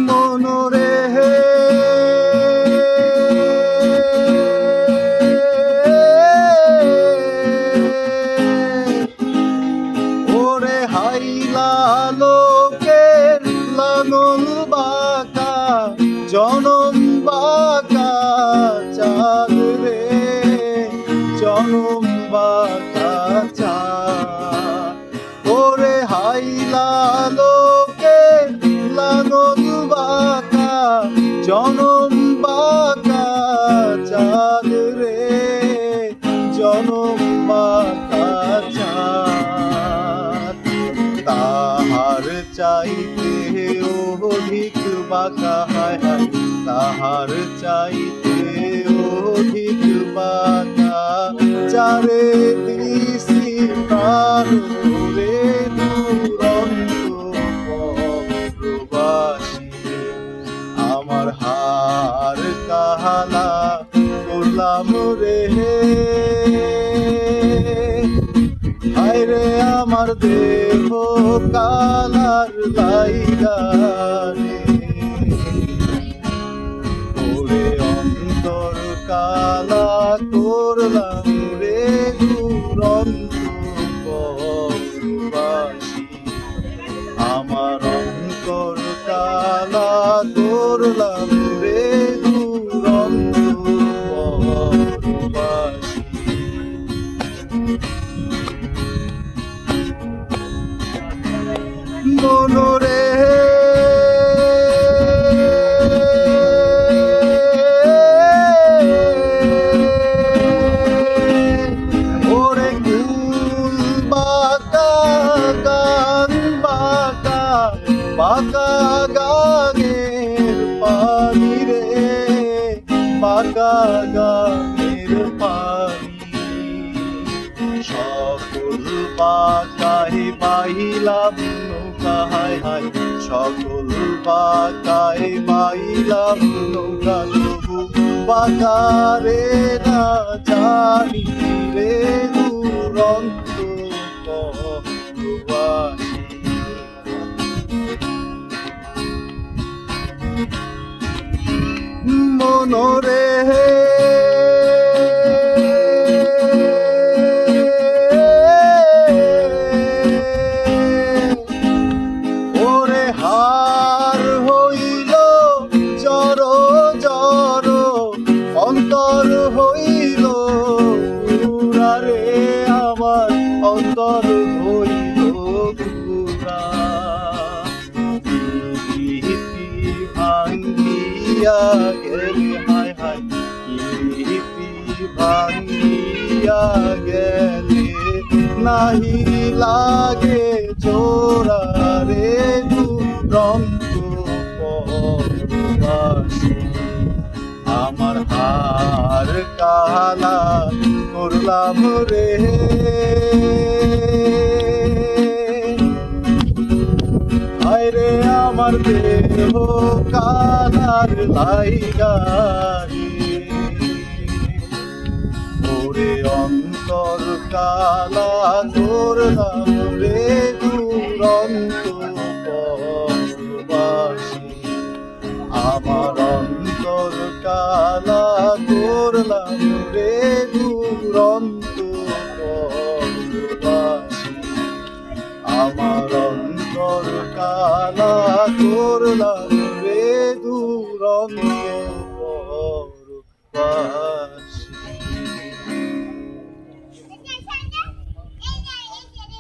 মনরে ওরে হাইলা লোকের লাঙল বাঁকা জনম বাঁকা চাঁদ রে জনম বাঁকা চাঁদ ওরে হাইলা লোকের লাঙল বাঁকা জনম বাঁকা চাঁদ রে জনম বাঁকা চাঁদ তাহার চাইতে অধিক বাঁকা হায় হায় তাহার চাইতে অধিক বাঁকা চারে দিশি প্রাণ রে আমার হার কাহালা করলাম রে হায় রে আমার দেহ কালার লাইগা রে ওরে অন্তর কালা করলাম রে দুরন্ত পরবাসী আমার অন্তর কালা করলাম রে দুরন্ত পরবাসী মনরে ওরে কুল বাঁকা গান বাঁকা বাঁকা গানের পানি রে বাঁকা গানের পানি সকল বাঁকায় বাইলাম নৌকা হায় হায় সকল বাঁকায় বাইলাম নৌকা তবু বাঁকা রে না জানি রে দুরন্ত পরবাসী মনরে ওরে হার হইল জড় জড় অন্তর হইল পুরা রে আমার অন্তর হইল পুরা ভাঙ্গিয়া গেলে হায় হায় ভাঙ্গিয়া গেলে নাহি লাগে জোড়া রে দুরন্ত পরবাসী আমার হার কালা করলাম রে হায় রে আমার দেহ কালার লাইগা রে ওরে অন্তর কালা করলাম রে দুরন্ত পরবাসী আমার অন্তর কালা করলাম রে দুরন্ত পরবাসী আমার অন্তর কালা করলাম রে দুরন্ত পরবাসী